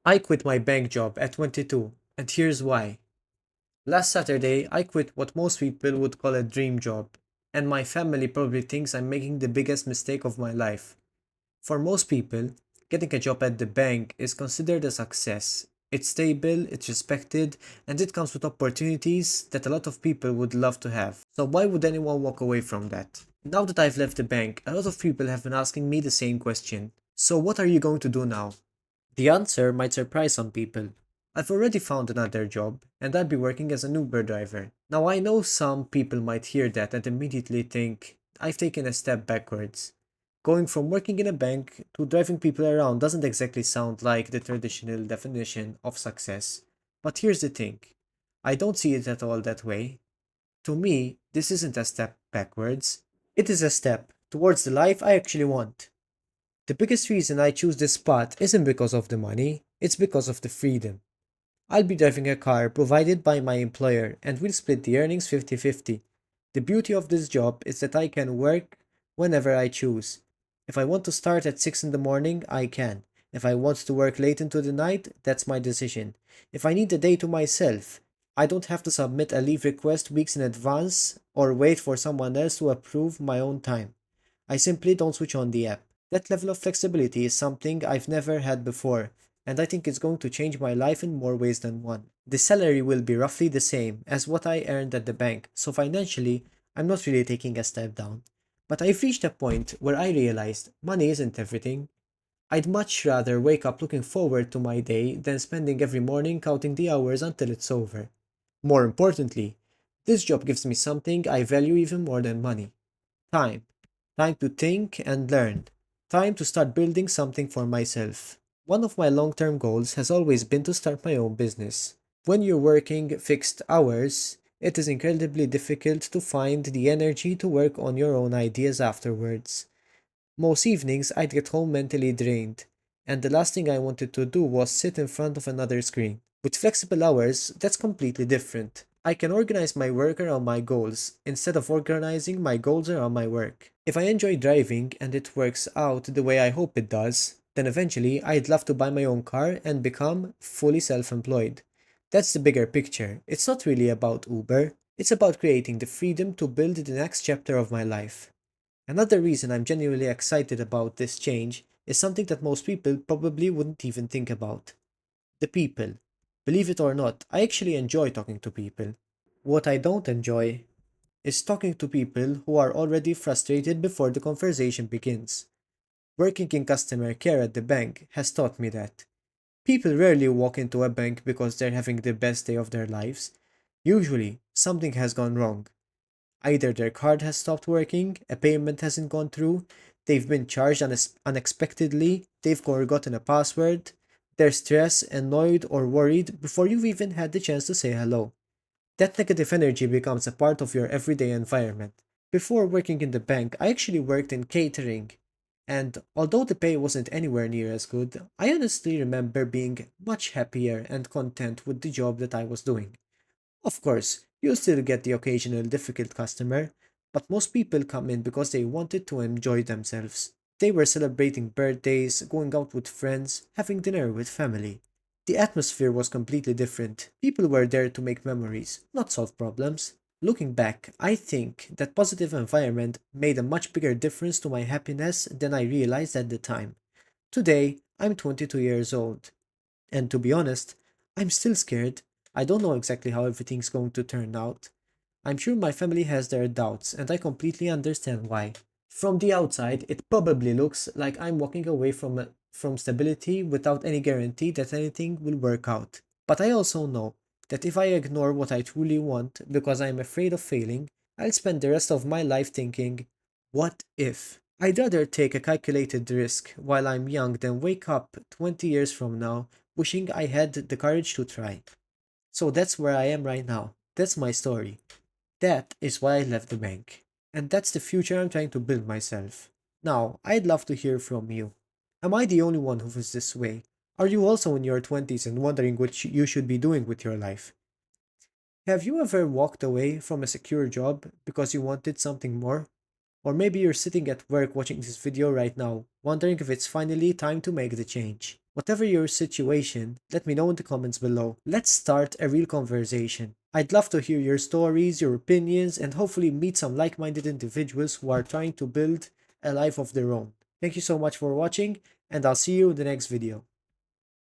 I quit my bank job at 22, and here's why. Last Saturday, I quit what most people would call a dream job, and my family probably thinks I'm making the biggest mistake of my life. For most people, getting a job at the bank is considered a success. It's stable, it's respected, and it comes with opportunities that a lot of people would love to have. So why would anyone walk away from that? Now that I've left the bank, a lot of people have been asking me the same question. So what are you going to do now? The answer might surprise some people. I've already found another job, and I'll be working as an Uber driver. Now, I know some people might hear that and immediately think, I've taken a step backwards. Going from working in a bank to driving people around doesn't exactly sound like the traditional definition of success. But here's the thing, I don't see it at all that way. To me, this isn't a step backwards, it is a step towards the life I actually want. The biggest reason I choose this path isn't because of the money, it's because of the freedom. I'll be driving a car provided by my employer and we'll split the earnings 50-50. The beauty of this job is that I can work whenever I choose. If I want to start at 6 in the morning, I can. If I want to work late into the night, that's my decision. If I need a day to myself, I don't have to submit a leave request weeks in advance or wait for someone else to approve my own time. I simply don't switch on the app. That level of flexibility is something I've never had before, and I think it's going to change my life in more ways than one. The salary will be roughly the same as what I earned at the bank, so financially, I'm not really taking a step down. But I've reached a point where I realized money isn't everything. I'd much rather wake up looking forward to my day than spending every morning counting the hours until it's over. More importantly, this job gives me something I value even more than money: time. Time to think and learn. Time to start building something for myself. One of my long term goals has always been to start my own business. When you're working fixed hours, it is incredibly difficult to find the energy to work on your own ideas afterwards. Most evenings I'd get home mentally drained, and the last thing I wanted to do was sit in front of another screen. With flexible hours, that's completely different. I can organize my work around my goals instead of organizing my goals around my work. If I enjoy driving and it works out the way I hope it does, then eventually I'd love to buy my own car and become fully self employed. That's the bigger picture. It's not really about Uber, it's about creating the freedom to build the next chapter of my life. Another reason I'm genuinely excited about this change is something that most people probably wouldn't even think about: the people. Believe it or not, I actually enjoy talking to people. What I don't enjoy is talking to people who are already frustrated before the conversation begins. Working in customer care at the bank has taught me that. People rarely walk into a bank because they're having the best day of their lives. Usually, something has gone wrong. Either their card has stopped working, a payment hasn't gone through, they've been charged unexpectedly, they've forgotten a password, they're stressed, annoyed, or worried before you've even had the chance to say hello. That negative energy becomes a part of your everyday environment. Before working in the bank, I actually worked in catering, and although the pay wasn't anywhere near as good, I honestly remember being much happier and content with the job that I was doing. Of course, you'll still get the occasional difficult customer, but most people come in because they wanted to enjoy themselves. They were celebrating birthdays, going out with friends, having dinner with family. The atmosphere was completely different. People were there to make memories, not solve problems. Looking back, I think that positive environment made a much bigger difference to my happiness than I realized at the time. Today, I'm 22 years old. And to be honest, I'm still scared. I don't know exactly how everything's going to turn out. I'm sure my family has their doubts, and I completely understand why. From the outside, it probably looks like I'm walking away from stability without any guarantee that anything will work out. But I also know that if I ignore what I truly want because I'm afraid of failing, I'll spend the rest of my life thinking, what if? I'd rather take a calculated risk while I'm young than wake up 20 years from now wishing I had the courage to try. So that's where I am right now. That's my story. That is why I left the bank. And that's the future I'm trying to build myself. Now, I'd love to hear from you. Am I the only one who feels this way? Are you also in your 20s and wondering what you should be doing with your life? Have you ever walked away from a secure job because you wanted something more? Or maybe you're sitting at work watching this video right now, wondering if it's finally time to make the change. Whatever your situation, let me know in the comments below. Let's start a real conversation. I'd love to hear your stories, your opinions, and hopefully meet some like-minded individuals who are trying to build a life of their own. Thank you so much for watching, and I'll see you in the next video.